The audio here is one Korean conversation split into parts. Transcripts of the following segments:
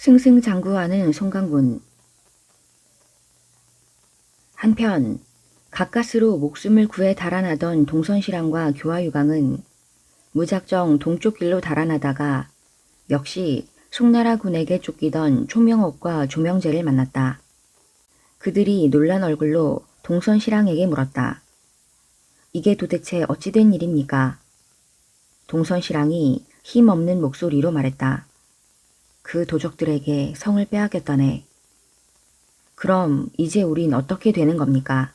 승승장구하는 송강군. 한편 가까스로 목숨을 구해 달아나던 동선실랑과 교화유강은 무작정 동쪽 길로 달아나다가 역시 송나라 군에게 쫓기던 총명옥과 조명제를 만났다. 그들이 놀란 얼굴로 동선실랑에게 물었다. 이게 도대체 어찌된 일입니까? 동선실랑이 힘없는 목소리로 말했다. 그 도적들에게 성을 빼앗겼다네. 그럼 이제 우린 어떻게 되는 겁니까?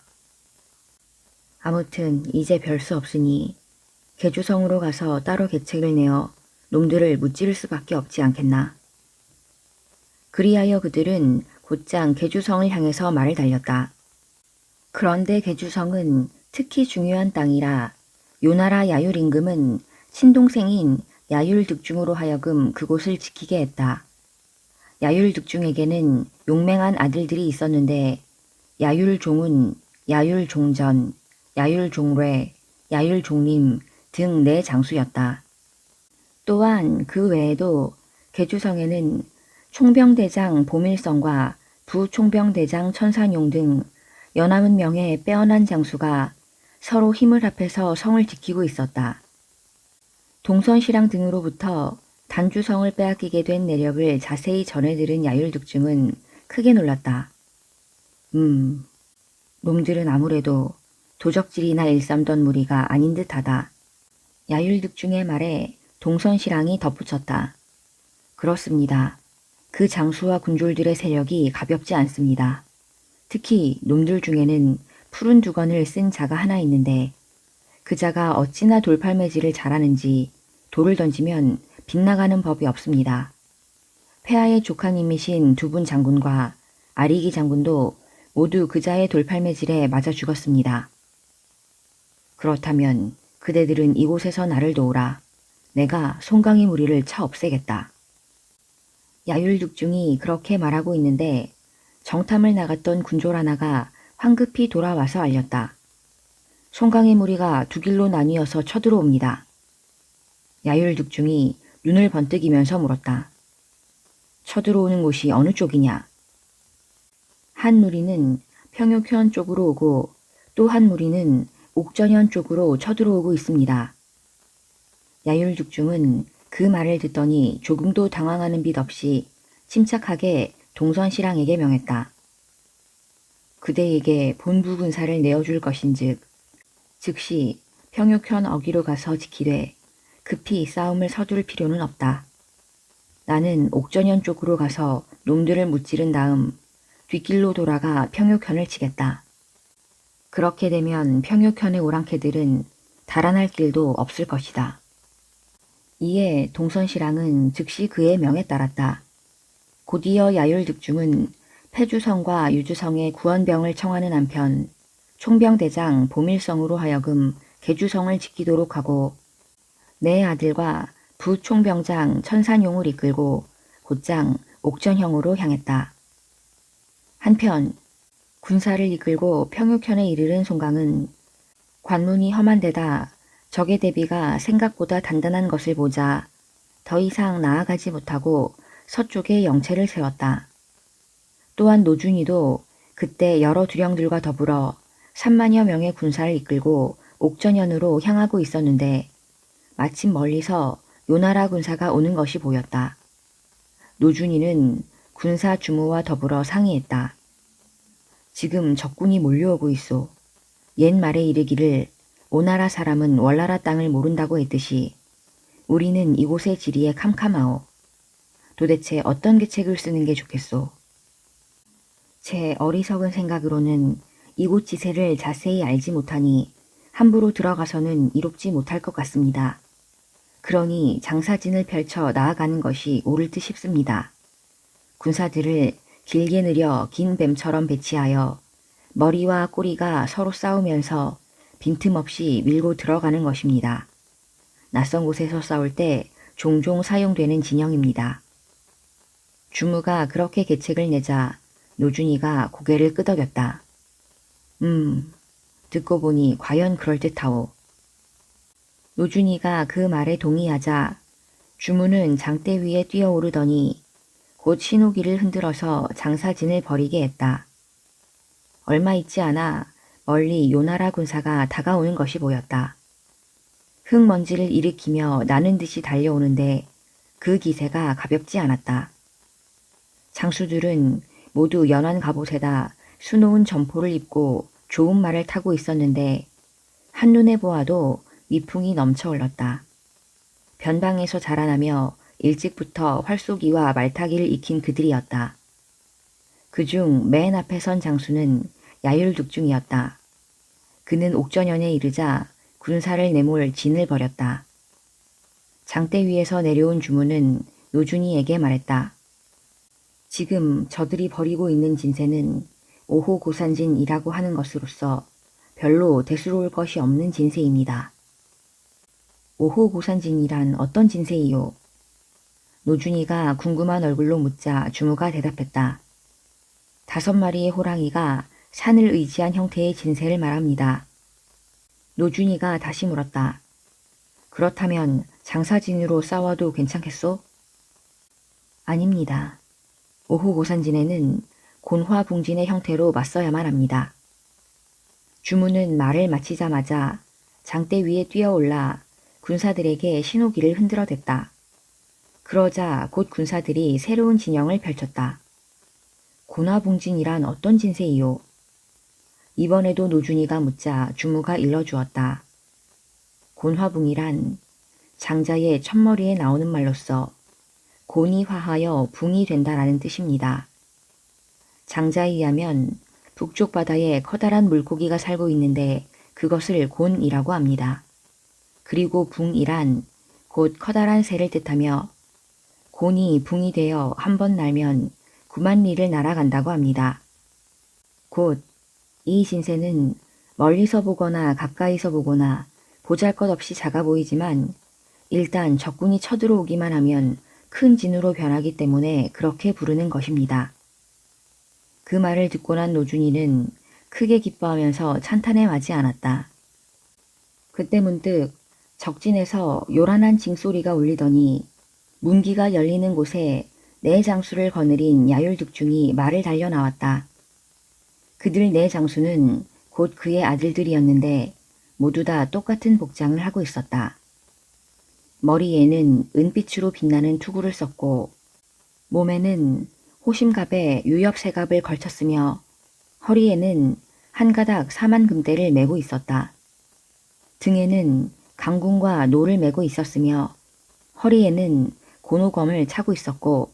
아무튼 이제 별 수 없으니 계주성으로 가서 따로 계책을 내어 놈들을 무찌를 수밖에 없지 않겠나. 그리하여 그들은 곧장 계주성을 향해서 말을 달렸다. 그런데 계주성은 특히 중요한 땅이라 요나라 야율 임금은 친동생인 야율 득중으로 하여금 그곳을 지키게 했다. 야율 득중에게는 용맹한 아들들이 있었는데 야율 종운, 야율 종전, 야율 종례, 야율 종림 등 네 장수였다. 또한 그 외에도 계주성에는 총병대장 보밀성과 부총병대장 천산용 등 연하문 명의 빼어난 장수가 서로 힘을 합해서 성을 지키고 있었다. 동선실랑 등으로부터 단주성을 빼앗기게 된 내력을 자세히 전해들은 야율득중은 크게 놀랐다. 놈들은 아무래도 도적질이나 일삼던 무리가 아닌 듯하다. 야율득중의 말에 동선실랑이 덧붙였다. 그렇습니다. 그 장수와 군졸들의 세력이 가볍지 않습니다. 특히 놈들 중에는 푸른 두건을 쓴 자가 하나 있는데 그 자가 어찌나 돌팔매질을 잘하는지 돌을 던지면 빗나가는 법이 없습니다. 폐하의 조카님이신 두 분 장군과 아리기 장군도 모두 그자의 돌팔매질에 맞아 죽었습니다. 그렇다면 그대들은 이곳에서 나를 도우라. 내가 송강의 무리를 쳐 없애겠다. 야율득중이 그렇게 말하고 있는데 정탐을 나갔던 군졸 하나가 황급히 돌아와서 알렸다. 송강의 무리가 두 길로 나뉘어서 쳐들어옵니다. 야율득중이 눈을 번뜩이면서 물었다. 쳐들어오는 곳이 어느 쪽이냐? 한 무리는 평육현 쪽으로 오고 또 한 무리는 옥전현 쪽으로 쳐들어오고 있습니다. 야율득중은 그 말을 듣더니 조금도 당황하는 빛 없이 침착하게 동선실랑에게 명했다. 그대에게 본부 군사를 내어줄 것인즉 즉시 평육현 어기로 가서 지키되 급히 싸움을 서두를 필요는 없다. 나는 옥전현 쪽으로 가서 놈들을 무찌른 다음 뒷길로 돌아가 평육현을 치겠다. 그렇게 되면 평육현의 오랑캐들은 달아날 길도 없을 것이다. 이에 동선실랑은 즉시 그의 명에 따랐다. 곧이어 야율득중은 패주성과 유주성의 구원병을 청하는 한편 총병대장 보밀성으로 하여금 계주성을 지키도록 하고 내 아들과 부총병장 천산용을 이끌고 곧장 옥전형으로 향했다. 한편 군사를 이끌고 평육현에 이르른 송강은 관문이 험한 데다 적의 대비가 생각보다 단단한 것을 보자 더 이상 나아가지 못하고 서쪽에 영체를 세웠다. 또한 노준이도 그때 여러 두령들과 더불어 3만여 명의 군사를 이끌고 옥전현으로 향하고 있었는데 마침 멀리서 요나라 군사가 오는 것이 보였다. 노준이는 군사 주무와 더불어 상의했다. 지금 적군이 몰려오고 있소. 옛 말에 이르기를 오나라 사람은 월나라 땅을 모른다고 했듯이 우리는 이곳의 지리에 캄캄하오. 도대체 어떤 계책을 쓰는 게 좋겠소. 제 어리석은 생각으로는 이곳 지세를 자세히 알지 못하니 함부로 들어가서는 이롭지 못할 것 같습니다. 그러니 장사진을 펼쳐 나아가는 것이 옳을 듯 싶습니다. 군사들을 길게 느려 긴 뱀처럼 배치하여 머리와 꼬리가 서로 싸우면서 빈틈없이 밀고 들어가는 것입니다. 낯선 곳에서 싸울 때 종종 사용되는 진영입니다. 주무가 그렇게 계책을 내자 노준이가 고개를 끄덕였다. 듣고 보니 과연 그럴듯하오. 노준이가 그 말에 동의하자 주무는 장대 위에 뛰어오르더니 곧 신호기를 흔들어서 장사진을 벌이게 했다. 얼마 있지 않아 멀리 요나라 군사가 다가오는 것이 보였다. 흙먼지를 일으키며 나는 듯이 달려오는데 그 기세가 가볍지 않았다. 장수들은 모두 연한 갑옷에다 수놓은 점포를 입고 좋은 말을 타고 있었는데 한눈에 보아도 미풍이 넘쳐 흘렀다. 변방에서 자라나며 일찍부터 활쏘기와 말타기를 익힌 그들이었다. 그중 맨 앞에 선 장수는 야율득중이었다. 그는 옥전현에 이르자 군사를 내몰 진을 벌였다. 장대 위에서 내려온 주문은 노준이에게 말했다. 지금 저들이 벌이고 있는 진세는 오호고산진이라고 하는 것으로서 별로 대수로울 것이 없는 진세입니다. 오호고산진이란 어떤 진세이요? 노준이가 궁금한 얼굴로 묻자 주무가 대답했다. 5마리의 호랑이가 산을 의지한 형태의 진세를 말합니다. 노준이가 다시 물었다. 그렇다면 장사진으로 싸워도 괜찮겠소? 아닙니다. 오호고산진에는 곤화붕진의 형태로 맞서야만 합니다. 주문은 말을 마치자마자 장대 위에 뛰어올라 군사들에게 신호기를 흔들어댔다. 그러자 곧 군사들이 새로운 진영을 펼쳤다. 곤화붕진이란 어떤 진세이요? 이번에도 노준이가 묻자 주무가 일러주었다. 곤화붕이란 장자의 첫머리에 나오는 말로써 곤이 화하여 붕이 된다라는 뜻입니다. 장자에 의하면 북쪽 바다에 커다란 물고기가 살고 있는데 그것을 곤이라고 합니다. 그리고 붕이란 곧 커다란 새를 뜻하며 곤이 붕이 되어 한 번 날면 9만 리를 날아간다고 합니다. 곧 이 진새는 멀리서 보거나 가까이서 보거나 보잘것없이 작아 보이지만 일단 적군이 쳐들어오기만 하면 큰 진으로 변하기 때문에 그렇게 부르는 것입니다. 그 말을 듣고 난 노준이는 크게 기뻐하면서 찬탄에 마지 않았다. 그때 문득 적진에서 요란한 징소리가 울리더니 문기가 열리는 곳에 네 장수를 거느린 야율득중이 말을 달려 나왔다. 그들 네 장수는 곧 그의 아들들이었는데 모두 다 똑같은 복장을 하고 있었다. 머리에는 은빛으로 빛나는 투구를 썼고 몸에는 호심갑에 유엽새갑을 걸쳤으며 허리에는 한 가닥 사만금대를 메고 있었다. 등에는 강군과 노를 메고 있었으며 허리에는 고노검을 차고 있었고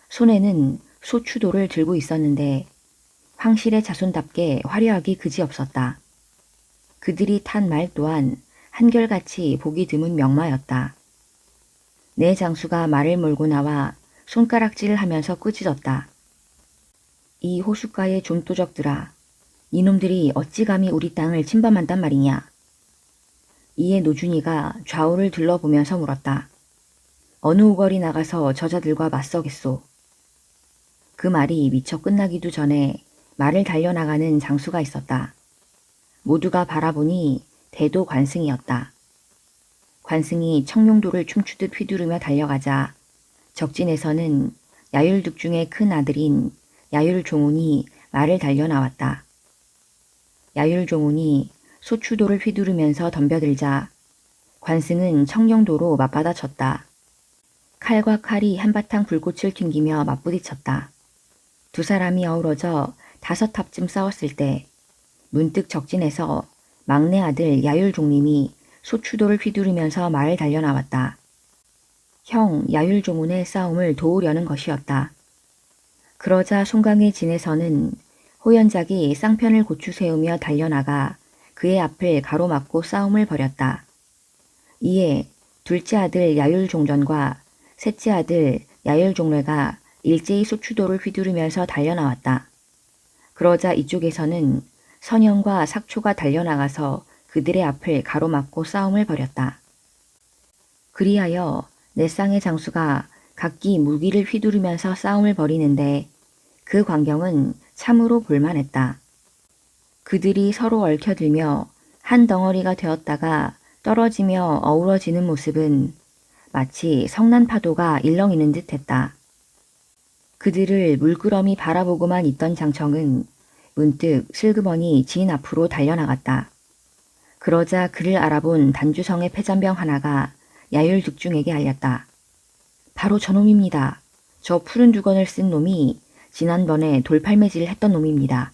손에는 소추도를 들고 있었는데 황실의 자손답게 화려하기 그지없었다. 그들이 탄 말 또한 한결같이 보기 드문 명마였다. 내 장수가 말을 몰고 나와 손가락질을 하면서 꾸짖었다. 이 호숫가의 좀도적들아, 이놈들이 어찌 감히 우리 땅을 침범한단 말이냐. 이에 노준이가 좌우를 둘러보면서 물었다. 어느 우걸이 나가서 저자들과 맞서겠소. 그 말이 미처 끝나기도 전에 말을 달려나가는 장수가 있었다. 모두가 바라보니 대도 관승이었다. 관승이 청룡도를 춤추듯 휘두르며 달려가자 적진에서는 야율득중의 큰 아들인 야율종운이 말을 달려 나왔다. 야율종운이 소추도를 휘두르면서 덤벼들자 관승은 청룡도로 맞받아쳤다. 칼과 칼이 한바탕 불꽃을 튕기며 맞부딪혔다. 두 사람이 어우러져 5탑쯤 싸웠을 때 문득 적진에서 막내 아들 야율종님이 소추도를 휘두르면서 말을 달려 나왔다. 형 야율종운의 싸움을 도우려는 것이었다. 그러자 송강의 진에서는 호연작이 쌍편을 고추 세우며 달려나가 그의 앞을 가로막고 싸움을 벌였다. 이에 둘째 아들 야율종전과 셋째 아들 야율종래가 일제히 소추도를 휘두르면서 달려나왔다. 그러자 이쪽에서는 선영과 sak초가 달려나가서 그들의 앞을 가로막고 싸움을 벌였다. 그리하여 네 쌍의 장수가 각기 무기를 휘두르면서 싸움을 벌이는데 그 광경은 참으로 볼만했다. 그들이 서로 얽혀들며 한 덩어리가 되었다가 떨어지며 어우러지는 모습은 마치 성난 파도가 일렁이는 듯 했다. 그들을 물끄러미 바라보고만 있던 장청은 문득 슬그머니 진 앞으로 달려나갔다. 그러자 그를 알아본 단주성의 패잔병 하나가 야율득중에게 알렸다. 바로 저놈입니다. 저 푸른 두건을 쓴 놈이 지난번에 돌팔매질을 했던 놈입니다.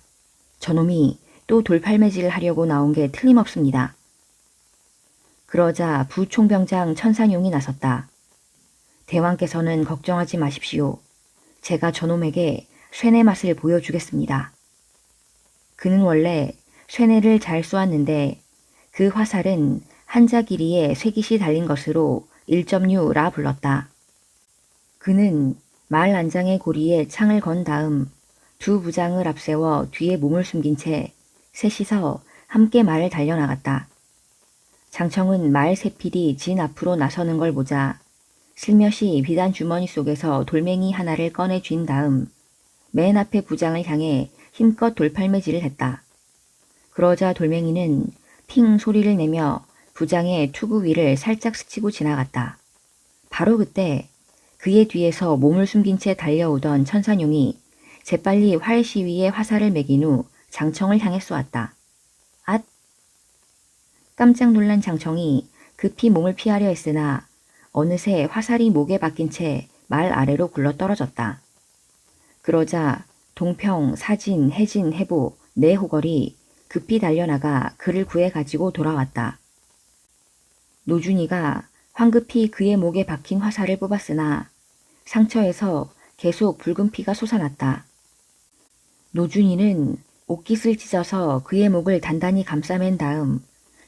저놈이 또 돌팔매질을 하려고 나온 게 틀림없습니다. 그러자 부총병장 천산용이 나섰다. 대왕께서는 걱정하지 마십시오. 제가 저놈에게 쇠뇌 맛을 보여주겠습니다. 그는 원래 쇠뇌를 잘 쏘았는데 그 화살은 한자 길이에 쇠깃이 달린 것으로 1.6라 불렀다. 그는 말 안장의 고리에 창을 건 다음 두 부장을 앞세워 뒤에 몸을 숨긴 채 셋이서 함께 말을 달려나갔다. 장청은 말 세필이 진 앞으로 나서는 걸 보자 슬며시 비단 주머니 속에서 돌멩이 하나를 꺼내 쥔 다음 맨 앞에 부장을 향해 힘껏 돌팔매질을 했다. 그러자 돌멩이는 핑 소리를 내며 부장의 투구 위를 살짝 스치고 지나갔다. 바로 그때 그의 뒤에서 몸을 숨긴 채 달려오던 천산용이 재빨리 활 시위에 화살을 매긴 후 장청을 향해 쏘았다. 앗! 깜짝 놀란 장청이 급히 몸을 피하려 했으나 어느새 화살이 목에 박힌 채 말 아래로 굴러떨어졌다. 그러자 동평, 사진, 해진, 해보, 네 호걸이 급히 달려나가 그를 구해 가지고 돌아왔다. 노준이가 황급히 그의 목에 박힌 화살을 뽑았으나 상처에서 계속 붉은 피가 솟아났다. 노준이는 옷깃을 찢어서 그의 목을 단단히 감싸맨 다음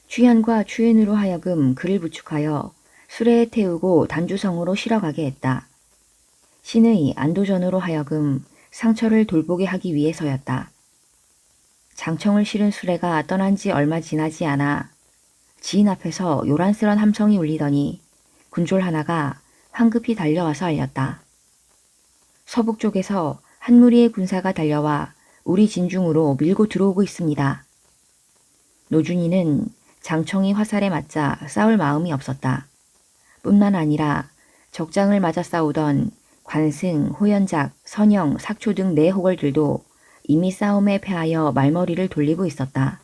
추현과 추윤으로 하여금 그를 부축하여 수레에 태우고 단주성으로 실어가게 했다. 신의 안도전으로 하여금 상처를 돌보게 하기 위해서였다. 장청을 실은 수레가 떠난 지 얼마 지나지 않아 지인 앞에서 요란스런 함성이 울리더니 군졸 하나가 황급히 달려와서 알렸다. 서북 쪽에서 한 무리의 군사가 달려와 우리 진중으로 밀고 들어오고 있습니다. 노준이는 장청이 화살에 맞자 싸울 마음이 없었다. 뿐만 아니라 적장을 맞아 싸우던 관승, 호연작, 선영, sak초 등 네 호걸들도 이미 싸움에 패하여 말머리를 돌리고 있었다.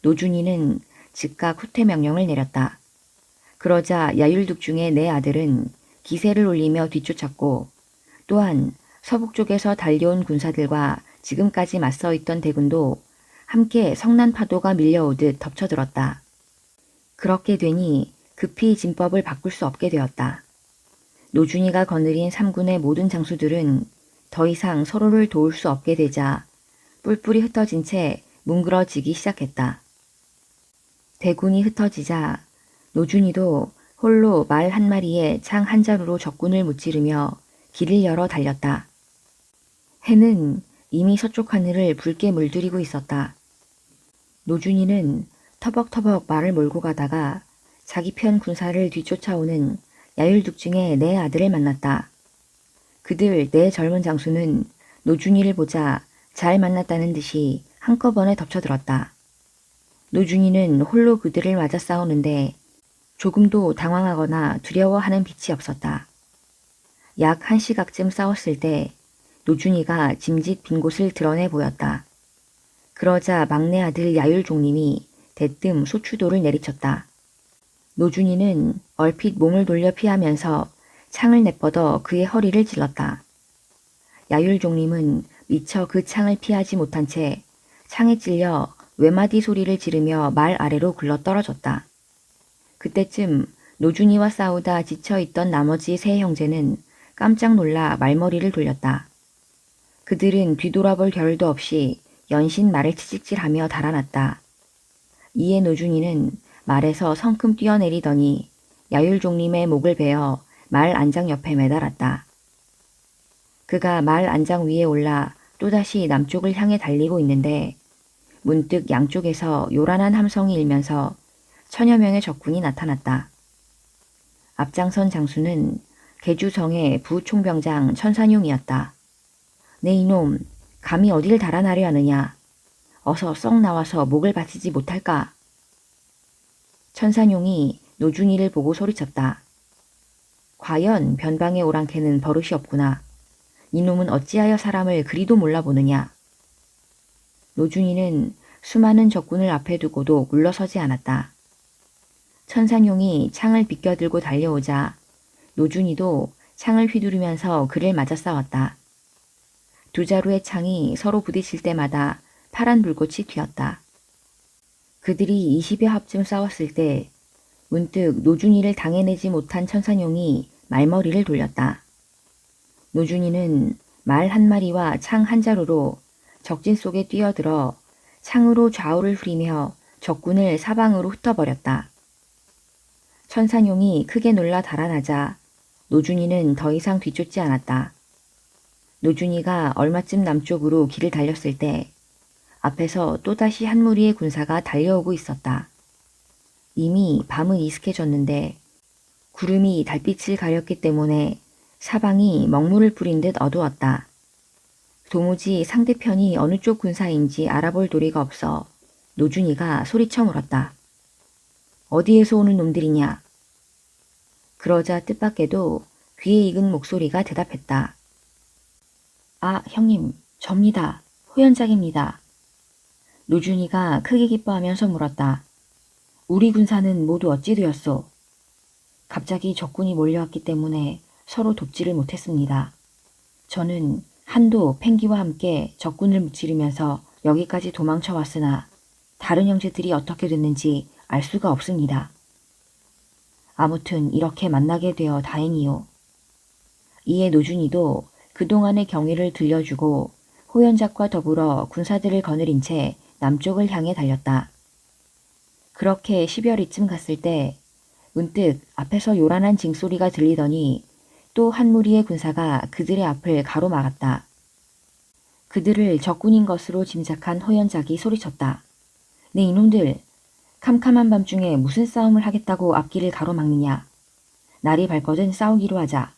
노준이는 즉각 후퇴 명령을 내렸다. 그러자 야율득중의 네 아들은 기세를 올리며 뒤쫓았고 또한 서북 쪽에서 달려온 군사들과 지금까지 맞서 있던 대군도 함께 성난 파도가 밀려오듯 덮쳐들었다. 그렇게 되니 급히 진법을 바꿀 수 없게 되었다. 노준이가 거느린 3군의 모든 장수들은 더 이상 서로를 도울 수 없게 되자 뿔뿔이 흩어진 채 뭉그러지기 시작했다. 대군이 흩어지자 노준이도 홀로 말 한 마리에 창 한 자루로 적군을 무찌르며 길을 열어 달렸다. 해는 이미 서쪽 하늘을 붉게 물들이고 있었다. 노준이는 터벅터벅 말을 몰고 가다가 자기 편 군사를 뒤쫓아오는 야율득중의 네 아들을 만났다. 그들 네 젊은 장수는 노준이를 보자 잘 만났다는 듯이 한꺼번에 덮쳐들었다. 노준이는 홀로 그들을 맞아 싸우는데 조금도 당황하거나 두려워하는 빛이 없었다. 약 1시각쯤 싸웠을 때 노준이가 짐짓 빈 곳을 드러내 보였다. 그러자 막내 아들 야율종님이 대뜸 소추도를 내리쳤다. 노준이는 얼핏 몸을 돌려 피하면서 창을 내뻗어 그의 허리를 찔렀다. 야율종님은 미처 그 창을 피하지 못한 채 창에 찔려 외마디 소리를 지르며 말 아래로 굴러 떨어졌다. 그때쯤 노준이와 싸우다 지쳐있던 나머지 세 형제는 깜짝 놀라 말머리를 돌렸다. 그들은 뒤돌아볼 겨를도 없이 연신 말을 치직질하며 달아났다. 이에 노준이는 말에서 성큼 뛰어내리더니 야율종님의 목을 베어 말 안장 옆에 매달았다. 그가 말 안장 위에 올라 또다시 남쪽을 향해 달리고 있는데 문득 양쪽에서 요란한 함성이 일면서 천여 명의 적군이 나타났다. 앞장선 장수는 계주성의 부총병장 천산용이었다. 네 이놈, 감히 어딜 달아나려 하느냐. 어서 썩 나와서 목을 바치지 못할까. 천산용이 노준이를 보고 소리쳤다. 과연 변방의 오랑캐는 버릇이 없구나. 이놈은 어찌하여 사람을 그리도 몰라보느냐. 노준이는 수많은 적군을 앞에 두고도 물러서지 않았다. 천산용이 창을 비껴들고 달려오자 노준이도 창을 휘두르면서 그를 맞아 싸웠다. 두 자루의 창이 서로 부딪힐 때마다 파란 불꽃이 튀었다. 그들이 20여 합쯤 싸웠을 때 문득 노준이를 당해내지 못한 천산용이 말머리를 돌렸다. 노준이는 말 한 마리와 창 한 자루로 적진 속에 뛰어들어 창으로 좌우를 후리며 적군을 사방으로 흩어버렸다. 천산용이 크게 놀라 달아나자 노준이는 더 이상 뒤쫓지 않았다. 노준이가 얼마쯤 남쪽으로 길을 달렸을 때 앞에서 또다시 한 무리의 군사가 달려오고 있었다. 이미 밤은 이슥해졌는데 구름이 달빛을 가렸기 때문에 사방이 먹물을 뿌린 듯 어두웠다. 도무지 상대편이 어느 쪽 군사인지 알아볼 도리가 없어 노준이가 소리쳐 물었다. 어디에서 오는 놈들이냐? 그러자 뜻밖에도 귀에 익은 목소리가 대답했다. 아, 형님, 접니다. 호연작입니다. 노준이가 크게 기뻐하면서 물었다. 우리 군사는 모두 어찌 되었소? 갑자기 적군이 몰려왔기 때문에 서로 돕지를 못했습니다. 저는 한도, 팽기와 함께 적군을 무찌르면서 여기까지 도망쳐 왔으나 다른 형제들이 어떻게 됐는지 알 수가 없습니다. 아무튼 이렇게 만나게 되어 다행이요. 이에 노준이도 그동안의 경위를 들려주고 호연작과 더불어 군사들을 거느린 채 남쪽을 향해 달렸다. 그렇게 10여리쯤 갔을 때 문득 앞에서 요란한 징소리가 들리더니 또 한 무리의 군사가 그들의 앞을 가로막았다. 그들을 적군인 것으로 짐작한 호연작이 소리쳤다. 네 이놈들, 캄캄한 밤중에 무슨 싸움을 하겠다고 앞길을 가로막느냐. 날이 밝거든 싸우기로 하자.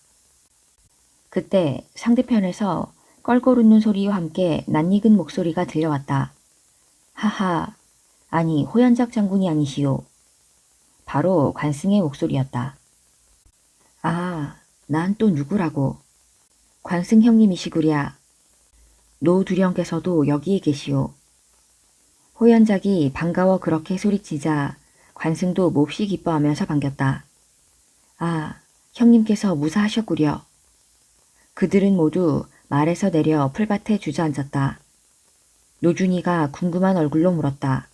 그때 상대편에서 껄껄 웃는 소리와 함께 낯익은 목소리가 들려왔다. 하하, 아니 호연작 장군이 아니시오. 바로 관승의 목소리였다. 아, 난 또 누구라고. 관승 형님이시구랴. 노두령께서도 여기에 계시오. 호연작이 반가워 그렇게 소리치자 관승도 몹시 기뻐하면서 반겼다. 아, 형님께서 무사하셨구려. 그들은 모두 말에서 내려 풀밭에 주저앉았다. 노준이가 궁금한 얼굴로 물었다.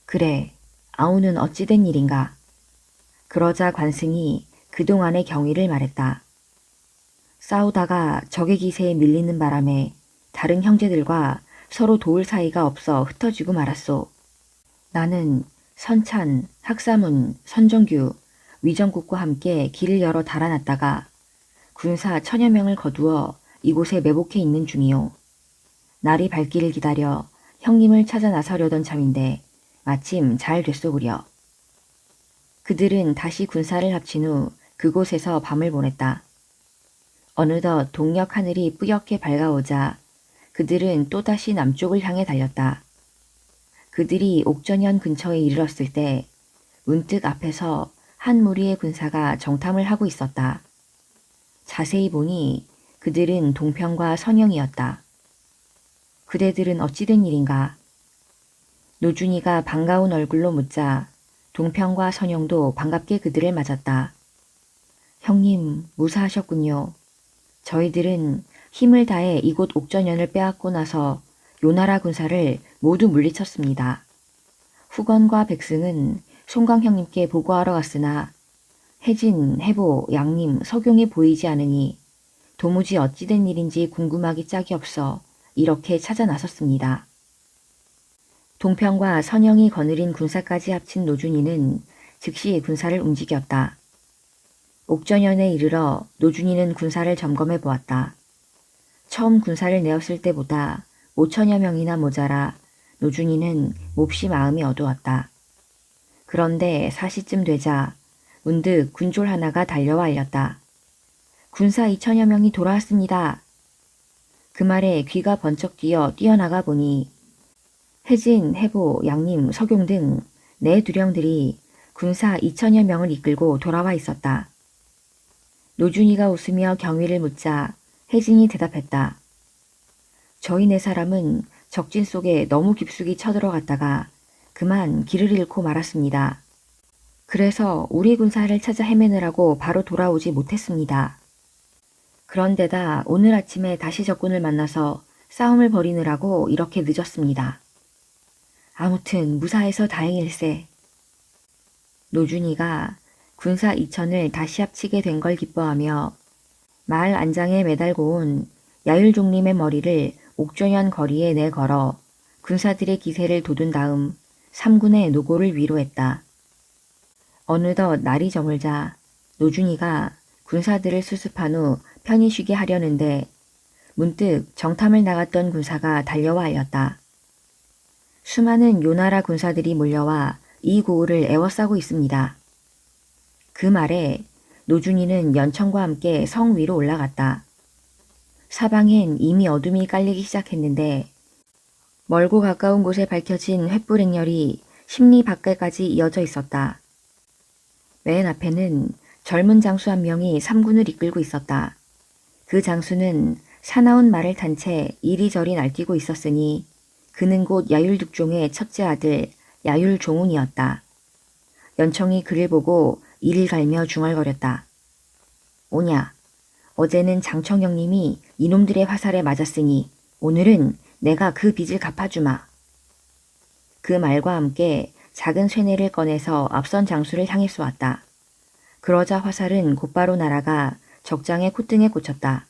그래, 아우는 어찌 된 일인가? 그러자 관승이 그동안의 경위를 말했다. 싸우다가 적의 기세에 밀리는 바람에 다른 형제들과 서로 도울 사이가 없어 흩어지고 말았소. 나는 선찬, 학사문, 선정규, 위정국과 함께 길을 열어 달아났다가 군사 1000여 명을 거두어 이곳에 매복해 있는 중이오. 날이 밝기를 기다려 형님을 찾아 나서려던 참인데 마침 잘 됐소구려. 그들은 다시 군사를 합친 후 그곳에서 밤을 보냈다. 어느덧 동력 하늘이 뿌옇게 밝아오자 그들은 또다시 남쪽을 향해 달렸다. 그들이 옥전현 근처에 이르렀을 때 문득 앞에서 한 무리의 군사가 정탐을 하고 있었다. 자세히 보니 그들은 동평과 선영이었다. 그대들은 어찌 된 일인가? 노준이가 반가운 얼굴로 묻자 동평과 선영도 반갑게 그들을 맞았다. 형님, 무사하셨군요. 저희들은 힘을 다해 이곳 옥전현을 빼앗고 나서 요나라 군사를 모두 물리쳤습니다. 후건과 백승은 송강 형님께 보고하러 갔으나 혜진, 해보, 양님, 석용이 보이지 않으니 도무지 어찌 된 일인지 궁금하기 짝이 없어 이렇게 찾아 나섰습니다. 동평과 선영이 거느린 군사까지 합친 노준이는 즉시 군사를 움직였다. 옥전현에 이르러 노준이는 군사를 점검해 보았다. 처음 군사를 내었을 때보다 5천여 명이나 모자라 노준이는 몹시 마음이 어두웠다. 그런데 4시쯤 되자 문득 군졸 하나가 달려와 알렸다. 군사 2천여 명이 돌아왔습니다. 그 말에 귀가 번쩍 뛰어나가 보니 혜진, 해보, 양님, 석용 등 네 두령들이 군사 2천여 명을 이끌고 돌아와 있었다. 노준이가 웃으며 경위를 묻자 혜진이 대답했다. 저희 네 사람은 적진 속에 너무 깊숙이 쳐들어갔다가 그만 길을 잃고 말았습니다. 그래서 우리 군사를 찾아 헤매느라고 바로 돌아오지 못했습니다. 그런데다 오늘 아침에 다시 적군을 만나서 싸움을 벌이느라고 이렇게 늦었습니다. 아무튼 무사해서 다행일세. 노준이가 군사 2천을 다시 합치게 된 걸 기뻐하며 마을 안장에 매달고 온 야율종림의 머리를 옥조년 거리에 내걸어 군사들의 기세를 돋운 다음 3군의 노고를 위로했다. 어느덧 날이 저물자 노준이가 군사들을 수습한 후 편히 쉬게 하려는데 문득 정탐을 나갔던 군사가 달려와 알렸다. 수많은 요나라 군사들이 몰려와 이 고을을 에워싸고 있습니다. 그 말에 노준이는 연청과 함께 성 위로 올라갔다. 사방엔 이미 어둠이 깔리기 시작했는데 멀고 가까운 곳에 밝혀진 횃불 행렬이 십리 밖에까지 이어져 있었다. 맨 앞에는 젊은 장수 한 명이 3군을 이끌고 있었다. 그 장수는 사나운 말을 탄 채 이리저리 날뛰고 있었으니 그는 곧 야율득종의 첫째 아들 야율종운이었다. 연청이 그를 보고 이를 갈며 중얼거렸다. 오냐, 어제는 장청영님이 이놈들의 화살에 맞았으니 오늘은 내가 그 빚을 갚아주마. 그 말과 함께 작은 쇠뇌를 꺼내서 앞선 장수를 향해 쏘았다. 그러자 화살은 곧바로 날아가 적장의 콧등에 꽂혔다.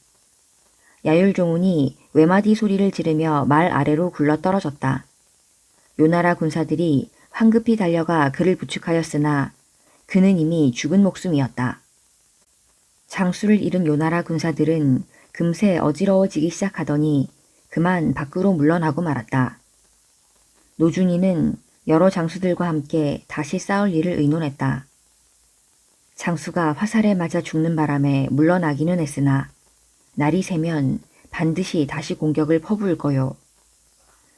야율종운이 외마디 소리를 지르며 말 아래로 굴러 떨어졌다. 요나라 군사들이 황급히 달려가 그를 부축하였으나 그는 이미 죽은 목숨이었다. 장수를 잃은 요나라 군사들은 금세 어지러워지기 시작하더니 그만 밖으로 물러나고 말았다. 노준이는 여러 장수들과 함께 다시 싸울 일을 의논했다. 장수가 화살에 맞아 죽는 바람에 물러나기는 했으나 날이 새면 반드시 다시 공격을 퍼부을 거요.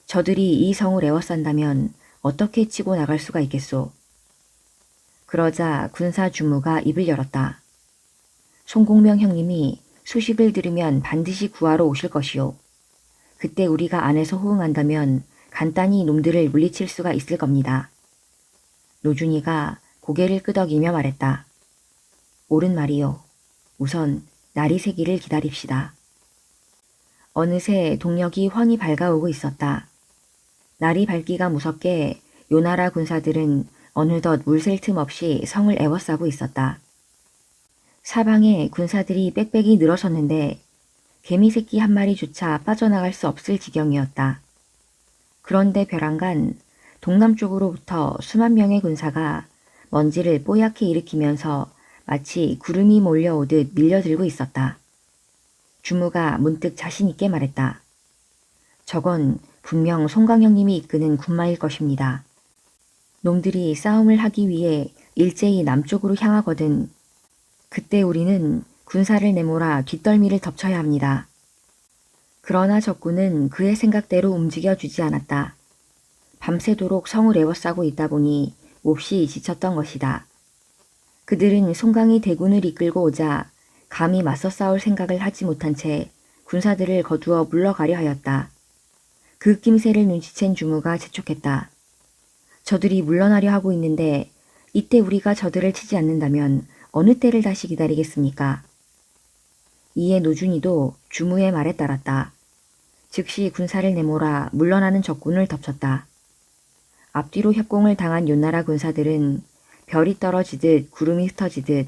저들이 이 성을 에워싼다면 어떻게 치고 나갈 수가 있겠소. 그러자 군사 주무가 입을 열었다. 송공명 형님이 소식을 들으면 반드시 구하러 오실 것이오. 그때 우리가 안에서 호응한다면 간단히 놈들을 물리칠 수가 있을 겁니다. 노준이가 고개를 끄덕이며 말했다. 옳은 말이요. 우선 날이 새기를 기다립시다. 어느새 동력이 훤히 밝아오고 있었다. 날이 밝기가 무섭게 요나라 군사들은 어느덧 물샐 틈 없이 성을 에워싸고 있었다. 사방에 군사들이 빽빽이 늘어섰는데 개미 새끼 한 마리조차 빠져나갈 수 없을 지경이었다. 그런데 벼랑간 동남쪽으로부터 수만 명의 군사가 먼지를 뽀얗게 일으키면서 마치 구름이 몰려오듯 밀려들고 있었다. 주무가 문득 자신 있게 말했다. 저건 분명 송강형님이 이끄는 군마일 것입니다. 놈들이 싸움을 하기 위해 일제히 남쪽으로 향하거든. 그때 우리는 군사를 내몰아 뒷덜미를 덮쳐야 합니다. 그러나 적군은 그의 생각대로 움직여주지 않았다. 밤새도록 성을 에워싸고 있다 보니 몹시 지쳤던 것이다. 그들은 송강이 대군을 이끌고 오자 감히 맞서 싸울 생각을 하지 못한 채 군사들을 거두어 물러가려 하였다. 그 낌새를 눈치챈 주무가 재촉했다. 저들이 물러나려 하고 있는데 이때 우리가 저들을 치지 않는다면 어느 때를 다시 기다리겠습니까? 이에 노준이도 주무의 말에 따랐다. 즉시 군사를 내몰아 물러나는 적군을 덮쳤다. 앞뒤로 협공을 당한 요나라 군사들은 별이 떨어지듯 구름이 흩어지듯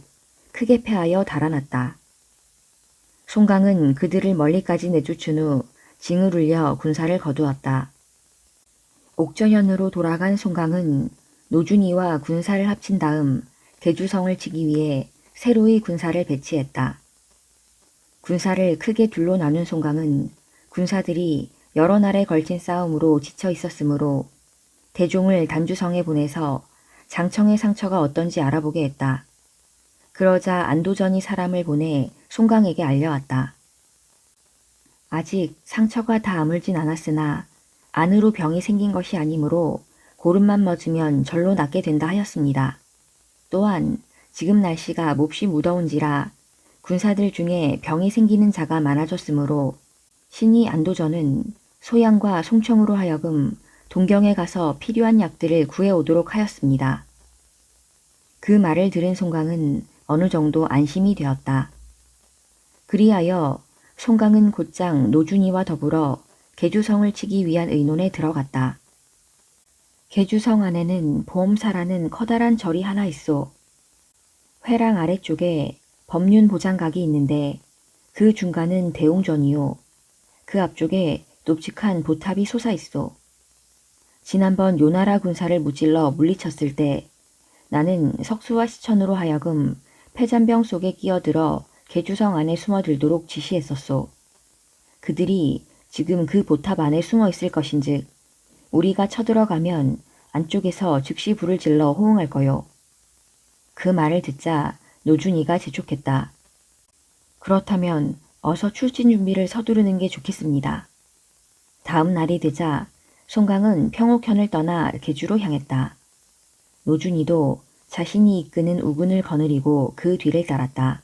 크게 패하여 달아났다. 송강은 그들을 멀리까지 내쫓은 후 징을 울려 군사를 거두었다. 옥전현으로 돌아간 송강은 노준이와 군사를 합친 다음 개주성을 치기 위해 새로이 군사를 배치했다. 군사를 크게 둘로 나눈 송강은 군사들이 여러 날에 걸친 싸움으로 지쳐 있었으므로 대종을 단주성에 보내서 장청의 상처가 어떤지 알아보게 했다. 그러자 안도전이 사람을 보내 송강에게 알려왔다. 아직 상처가 다 아물진 않았으나 안으로 병이 생긴 것이 아니므로 고름만 멎으면 절로 낫게 된다 하였습니다. 또한 지금 날씨가 몹시 무더운지라 군사들 중에 병이 생기는 자가 많아졌으므로 신이 안도전은 소양과 송청으로 하여금 동경에 가서 필요한 약들을 구해오도록 하였습니다. 그 말을 들은 송강은 어느 정도 안심이 되었다. 그리하여 송강은 곧장 노준이와 더불어 계주성을 치기 위한 의논에 들어갔다. 계주성 안에는 보험사라는 커다란 절이 하나 있어. 회랑 아래쪽에 법륜 보장각이 있는데 그 중간은 대웅전이요. 그 앞쪽에 높직한 보탑이 솟아 있어. 지난번 요나라 군사를 무찔러 물리쳤을 때 나는 석수와 시천으로 하여금 패잔병 속에 끼어들어 계주성 안에 숨어들도록 지시했었소. 그들이 지금 그 보탑 안에 숨어 있을 것인즉 우리가 쳐들어가면 안쪽에서 즉시 불을 질러 호응할 거요. 그 말을 듣자 노준이가 재촉했다. 그렇다면 어서 출진 준비를 서두르는 게 좋겠습니다. 다음 날이 되자 송강은 평옥현을 떠나 계주로 향했다. 노준이도 자신이 이끄는 우군을 거느리고 그 뒤를 따랐다.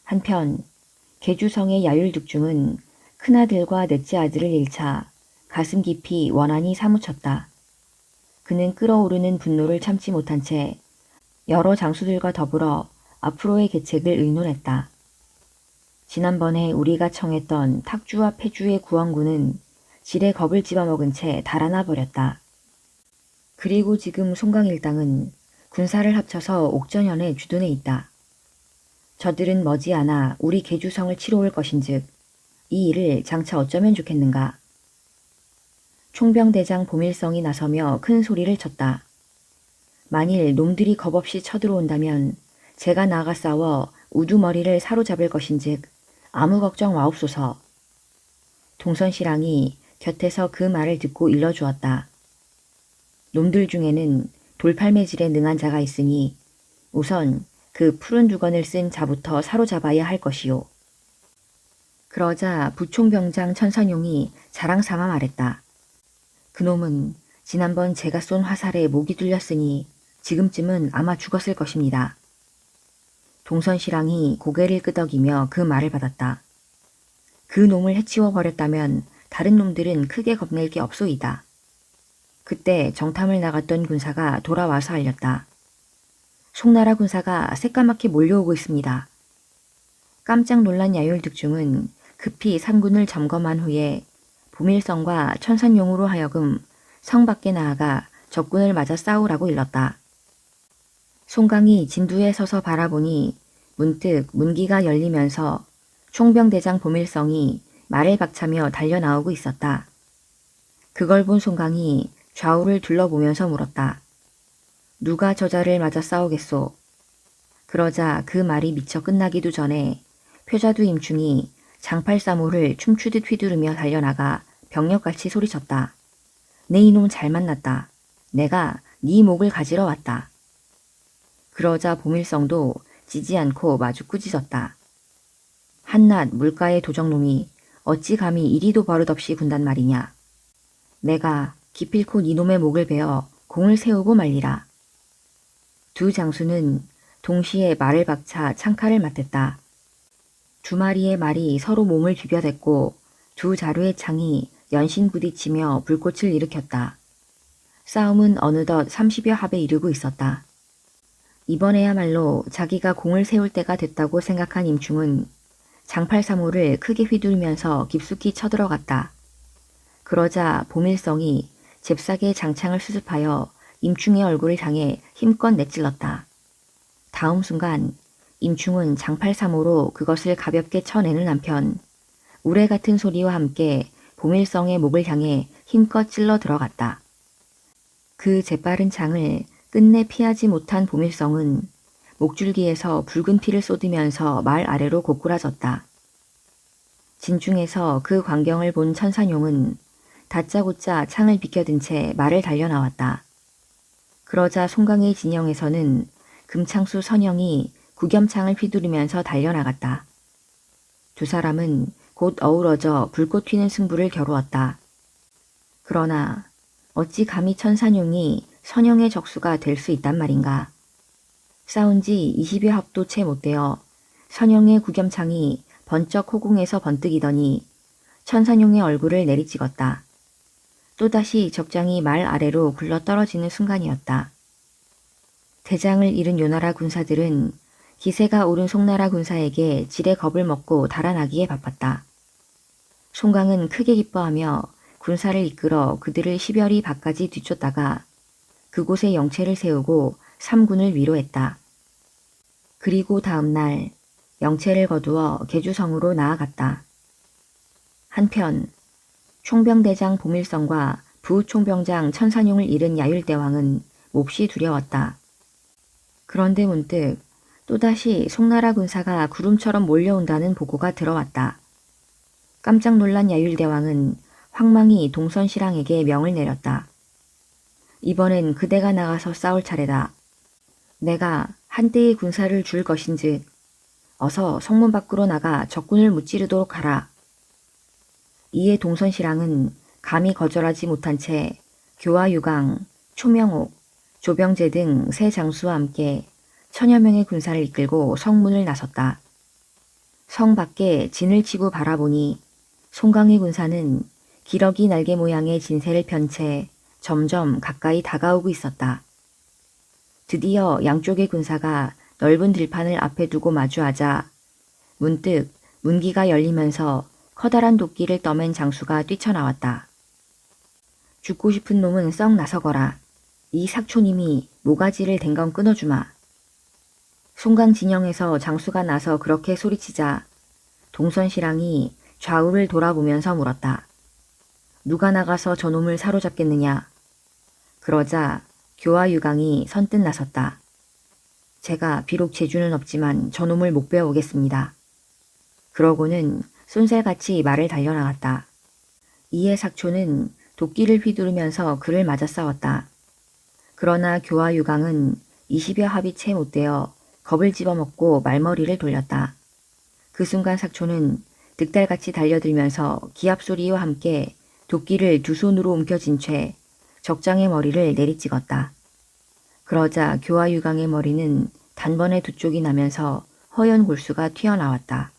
한편 계주성의 야율득중은 큰아들과 넷째 아들을 잃자 가슴 깊이 원한이 사무쳤다. 그는 끓어오르는 분노를 참지 못한 채 여러 장수들과 더불어 앞으로의 계책을 의논했다. 지난번에 우리가 청했던 탁주와 폐주의 구원군은 지레 겁을 집어먹은 채 달아나 버렸다. 그리고 지금 송강일당은 군사를 합쳐서 옥전현에 주둔해 있다. 저들은 머지않아 우리 계주성을 치러 올 것인즉 이 일을 장차 어쩌면 좋겠는가. 총병대장 보밀성이 나서며 큰 소리를 쳤다. 만일 놈들이 겁없이 쳐들어온다면 제가 나가 싸워 우두머리를 사로잡을 것인즉 아무 걱정 마옵소서. 동선시랑이 곁에서 그 말을 듣고 일러주었다. 놈들 중에는 돌팔매질에 능한 자가 있으니 우선 그 푸른 두건을 쓴 자부터 사로잡아야 할 것이요. 그러자 부총병장 천선용이 자랑삼아 말했다. 그놈은 지난번 제가 쏜 화살에 목이 뚫렸으니 지금쯤은 아마 죽었을 것입니다. 동선시랑이 고개를 끄덕이며 그 말을 받았다. 그 놈을 해치워 버렸다면 다른 놈들은 크게 겁낼 게 없소이다. 그때 정탐을 나갔던 군사가 돌아와서 알렸다. 송나라 군사가 새까맣게 몰려오고 있습니다. 깜짝 놀란 야율득중은 급히 상군을 점검한 후에 보밀성과 천산용으로 하여금 성 밖에 나아가 적군을 맞아 싸우라고 일렀다. 송강이 진두에 서서 바라보니 문득 문기가 열리면서 총병대장 보밀성이 말을 박차며 달려나오고 있었다. 그걸 본 송강이 좌우를 둘러보면서 물었다. 누가 저자를 맞아 싸우겠소? 그러자 그 말이 미처 끝나기도 전에 표자두 임충이 장팔사모를 춤추듯 휘두르며 달려나가 병력같이 소리쳤다. 내 이놈 잘 만났다. 내가 네 목을 가지러 왔다. 그러자 보밀성도 지지 않고 마주 꾸짖었다. 한낱 물가의 도적놈이 어찌 감히 이리도 버릇없이 군단 말이냐. 내가 기필코 네 놈의 목을 베어 공을 세우고 말리라. 두 장수는 동시에 말을 박차 창칼을 맞댔다. 두 마리의 말이 서로 몸을 비벼댔고 두 자루의 창이 연신 부딪히며 불꽃을 일으켰다. 싸움은 어느덧 30여 합에 이르고 있었다. 이번에야말로 자기가 공을 세울 때가 됐다고 생각한 임충은 장팔사모를 크게 휘두르면서 깊숙이 쳐들어갔다. 그러자 보밀성이 잽싸게 장창을 수습하여 임충의 얼굴을 향해 힘껏 내찔렀다. 다음 순간 임충은 장팔사모로 그것을 가볍게 쳐내는 한편 우레 같은 소리와 함께 보밀성의 목을 향해 힘껏 찔러 들어갔다. 그 재빠른 창을 끝내 피하지 못한 보밀성은 목줄기에서 붉은 피를 쏟으면서 말 아래로 고꾸라졌다. 진중에서 그 광경을 본 천산용은 다짜고짜 창을 비켜든 채 말을 달려나왔다. 그러자 송강의 진영에서는 금창수 선영이 구겸창을 휘두르면서 달려나갔다. 두 사람은 곧 어우러져 불꽃 튀는 승부를 겨루었다. 그러나 어찌 감히 천산용이 선영의 적수가 될 수 있단 말인가. 싸운 지 20여 합도 채 못되어 선영의 구겸창이 번쩍 호궁에서 번뜩이더니 천산용의 얼굴을 내리찍었다. 또다시 적장이 말 아래로 굴러떨어지는 순간이었다. 대장을 잃은 요나라 군사들은 기세가 오른 송나라 군사에게 지레 겁을 먹고 달아나기에 바빴다. 송강은 크게 기뻐하며 군사를 이끌어 그들을 10여리 밖까지 뒤쫓다가 그곳에 영체를 세우고 삼군을 위로했다. 그리고 다음 날 영체를 거두어 계주성으로 나아갔다. 한편 총병대장 보밀성과 부총병장 천산용을 잃은 야율대왕은 몹시 두려웠다. 그런데 문득 또다시 송나라 군사가 구름처럼 몰려온다는 보고가 들어왔다. 깜짝 놀란 야율대왕은 황망히 동선실랑에게 명을 내렸다. 이번엔 그대가 나가서 싸울 차례다. 내가 한때의 군사를 줄 것인즉 어서 성문 밖으로 나가 적군을 무찌르도록 하라. 이에 동선실랑은 감히 거절하지 못한 채 교화 유강, 초명옥, 조병재 등 세 장수와 함께 1000여 명의 군사를 이끌고 성문을 나섰다. 성 밖에 진을 치고 바라보니 송강의 군사는 기러기 날개 모양의 진세를 편 채 점점 가까이 다가오고 있었다. 드디어 양쪽의 군사가 넓은 들판을 앞에 두고 마주하자 문득 문기가 열리면서 커다란 도끼를 떠맨 장수가 뛰쳐나왔다. 죽고 싶은 놈은 썩 나서거라. 이 sak초님이 모가지를 댕건 끊어주마. 송강 진영에서 장수가 나서 그렇게 소리치자 동선실랑이 좌우를 돌아보면서 물었다. 누가 나가서 저놈을 사로잡겠느냐. 그러자 교화 유강이 선뜻 나섰다. 제가 비록 재주는 없지만 저놈을 못 배워오겠습니다. 그러고는 쏜살같이 말을 달려나갔다. 이에 sak초는 도끼를 휘두르면서 그를 맞아 싸웠다. 그러나 교화 유강은 20여 합이 채 못되어 겁을 집어먹고 말머리를 돌렸다. 그 순간 sak초는 득달같이 달려들면서 기합소리와 함께 도끼를 두 손으로 움켜쥔 채 적장의 머리를 내리찍었다. 그러자 교화 유강의 머리는 단번에 두 쪽이 나면서 허연 골수가 튀어나왔다.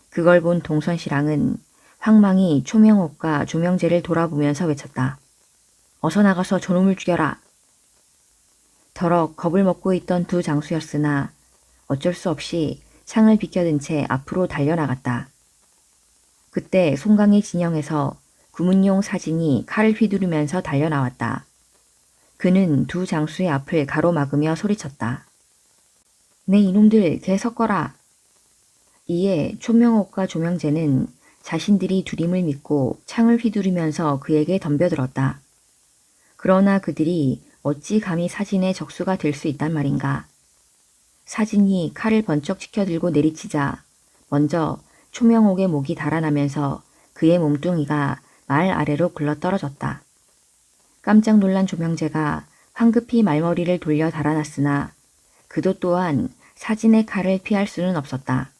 그걸 본 동선실랑은 황망히 초명옥과 조명재를 돌아보면서 외쳤다. 어서 나가서 저놈을 죽여라. 더럭 겁을 먹고 있던 두 장수였으나 어쩔 수 없이 창을 비켜든 채 앞으로 달려나갔다. 그때 송강의 진영에서 구문용 사진이 칼을 휘두르면서 달려나왔다. 그는 두 장수의 앞을 가로막으며 소리쳤다. 네 이놈들 개 섞어라. 이에 초명옥과 조명재는 자신들이 두림을 믿고 창을 휘두르면서 그에게 덤벼들었다. 그러나 그들이 어찌 감히 사진의 적수가 될 수 있단 말인가. 사진이 칼을 번쩍 치켜들고 내리치자 먼저 초명옥의 목이 달아나면서 그의 몸뚱이가 말 아래로 굴러떨어졌다. 깜짝 놀란 조명재가 황급히 말머리를 돌려 달아났으나 그도 또한 사진의 칼을 피할 수는 없었다.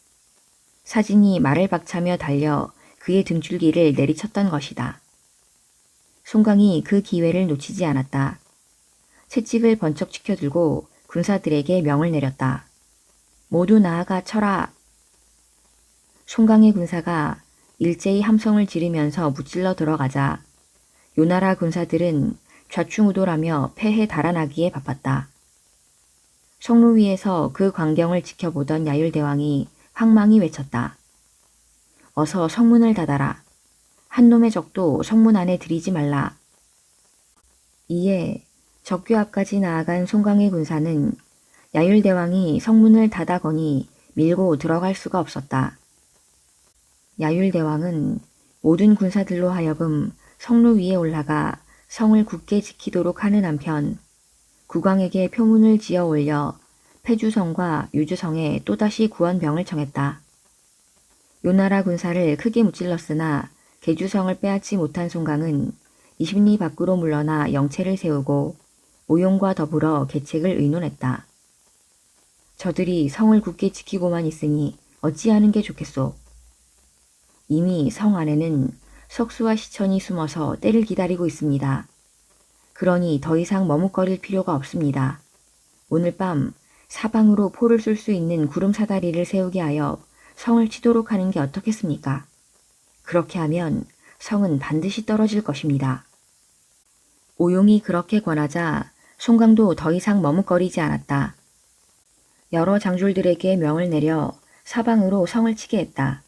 사진이 말을 박차며 달려 그의 등줄기를 내리쳤던 것이다. 송강이 그 기회를 놓치지 않았다. 채찍을 번쩍 치켜들고 군사들에게 명을 내렸다. 모두 나아가 쳐라. 송강의 군사가 일제히 함성을 지르면서 무찔러 들어가자 요나라 군사들은 좌충우돌하며 패해 달아나기에 바빴다. 성로 위에서 그 광경을 지켜보던 야율대왕이 황망히 외쳤다. 어서 성문을 닫아라. 한 놈의 적도 성문 안에 들이지 말라. 이에 적교 앞까지 나아간 송강의 군사는 야율대왕이 성문을 닫아거니 밀고 들어갈 수가 없었다. 야율대왕은 모든 군사들로 하여금 성로 위에 올라가 성을 굳게 지키도록 하는 한편 국왕에게 표문을 지어 올려 폐주성과 유주성에 또다시 구원병을 청했다. 요나라 군사를 크게 무찔렀으나 계주성을 빼앗지 못한 송강은 20리 밖으로 물러나 영체를 세우고 오용과 더불어 계책을 의논했다. 저들이 성을 굳게 지키고만 있으니 어찌하는 게 좋겠소. 이미 성 안에는 석수와 시천이 숨어서 때를 기다리고 있습니다. 그러니 더 이상 머뭇거릴 필요가 없습니다. 오늘 밤 사방으로 포를 쏠 수 있는 구름 사다리를 세우게 하여 성을 치도록 하는 게 어떻겠습니까? 그렇게 하면 성은 반드시 떨어질 것입니다. 오용이 그렇게 권하자 송강도 더 이상 머뭇거리지 않았다. 여러 장졸들에게 명을 내려 사방으로 성을 치게 했다.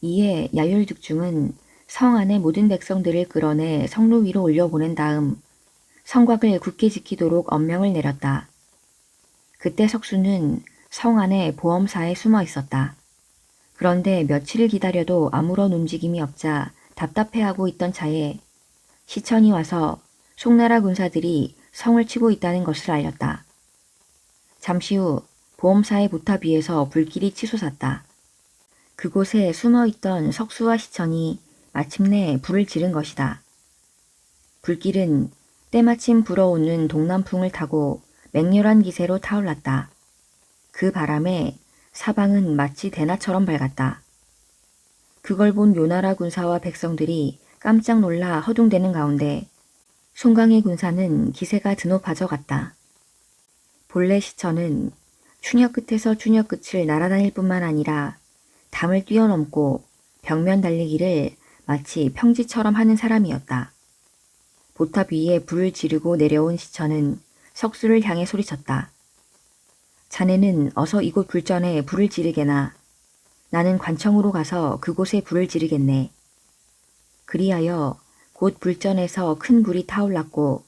이에 야율득중은 성 안의 모든 백성들을 끌어내 성로 위로 올려보낸 다음 성곽을 굳게 지키도록 엄명을 내렸다. 그때 석수는 성 안에 보험사에 숨어 있었다. 그런데 며칠을 기다려도 아무런 움직임이 없자 답답해하고 있던 차에 시천이 와서 송나라 군사들이 성을 치고 있다는 것을 알렸다. 잠시 후 보험사의 보탑 위에서 불길이 치솟았다. 그곳에 숨어있던 석수와 시천이 마침내 불을 지른 것이다. 불길은 때마침 불어오는 동남풍을 타고 맹렬한 기세로 타올랐다. 그 바람에 사방은 마치 대낮처럼 밝았다. 그걸 본 요나라 군사와 백성들이 깜짝 놀라 허둥대는 가운데 송강의 군사는 기세가 드높아져 갔다. 본래 시천은 추녀 끝에서 추녀 끝을 날아다닐 뿐만 아니라 담을 뛰어넘고 벽면 달리기를 마치 평지처럼 하는 사람이었다. 보탑 위에 불을 지르고 내려온 시천은 석수를 향해 소리쳤다. 자네는 어서 이곳 불전에 불을 지르게나. 나는 관청으로 가서 그곳에 불을 지르겠네. 그리하여 곧 불전에서 큰 불이 타올랐고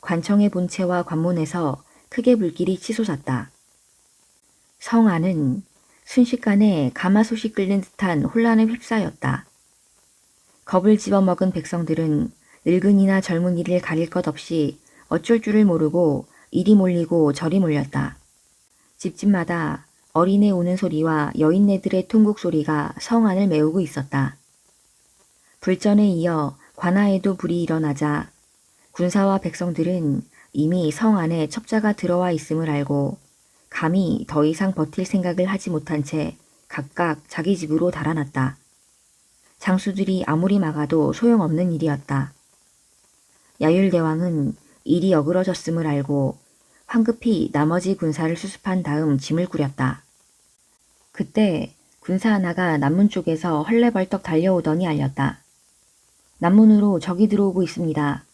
관청의 본체와 관문에서 크게 불길이 치솟았다. 성 안은 순식간에 가마솥이 끓는 듯한 혼란에 휩싸였다. 겁을 집어먹은 백성들은 늙은이나 젊은이를 가릴 것 없이 어쩔 줄을 모르고 이리 몰리고 저리 몰렸다. 집집마다 어린애 우는 소리와 여인네들의 통곡 소리가 성 안을 메우고 있었다. 불전에 이어 관아에도 불이 일어나자 군사와 백성들은 이미 성 안에 첩자가 들어와 있음을 알고 감히 더 이상 버틸 생각을 하지 못한 채 각각 자기 집으로 달아났다. 장수들이 아무리 막아도 소용없는 일이었다. 야율대왕은 일이 어그러졌음을 알고 황급히 나머지 군사를 수습한 다음 짐을 꾸렸다. 그때 군사 하나가 남문 쪽에서 헐레벌떡 달려오더니 알렸다. 남문으로 적이 들어오고 있습니다.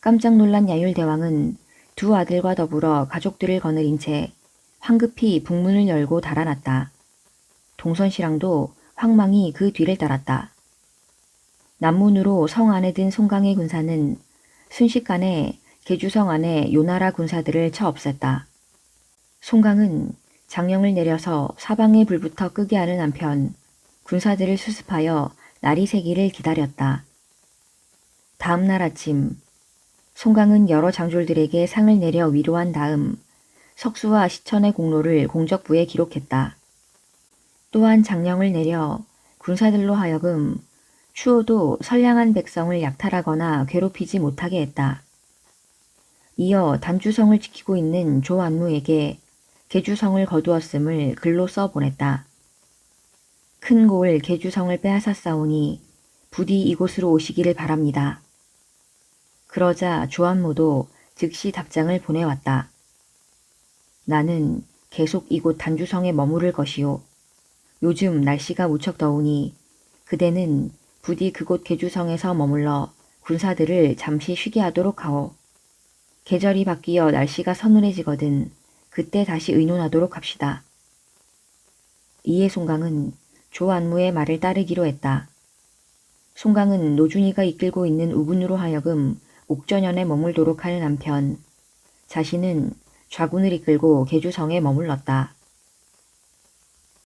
깜짝 놀란 야율대왕은 두 아들과 더불어 가족들을 거느린 채 황급히 북문을 열고 달아났다. 동선시랑도 황망히 그 뒤를 따랐다. 남문으로 성 안에 든 송강의 군사는 순식간에 계주성 안에 요나라 군사들을 쳐 없앴다. 송강은 장령을 내려서 사방의 불부터 끄게 하는 한편 군사들을 수습하여 날이 새기를 기다렸다. 다음 날 아침 송강은 여러 장졸들에게 상을 내려 위로한 다음 석수와 시천의 공로를 공적부에 기록했다. 또한 장령을 내려 군사들로 하여금 추호도 선량한 백성을 약탈하거나 괴롭히지 못하게 했다. 이어 단주성을 지키고 있는 조안무에게 계주성을 거두었음을 글로 써보냈다. 큰 고을 계주성을 빼앗았사오니 부디 이곳으로 오시기를 바랍니다. 그러자 조안무도 즉시 답장을 보내왔다. 나는 계속 이곳 단주성에 머무를 것이요. 요즘 날씨가 무척 더우니 그대는 부디 그곳 계주성에서 머물러 군사들을 잠시 쉬게 하도록 하오. 계절이 바뀌어 날씨가 서늘해지거든 그때 다시 의논하도록 합시다. 이에 송강은 조안무의 말을 따르기로 했다. 송강은 노준이가 이끌고 있는 우군으로 하여금 옥전현에 머물도록 하는 한편 자신은 좌군을 이끌고 계주성에 머물렀다.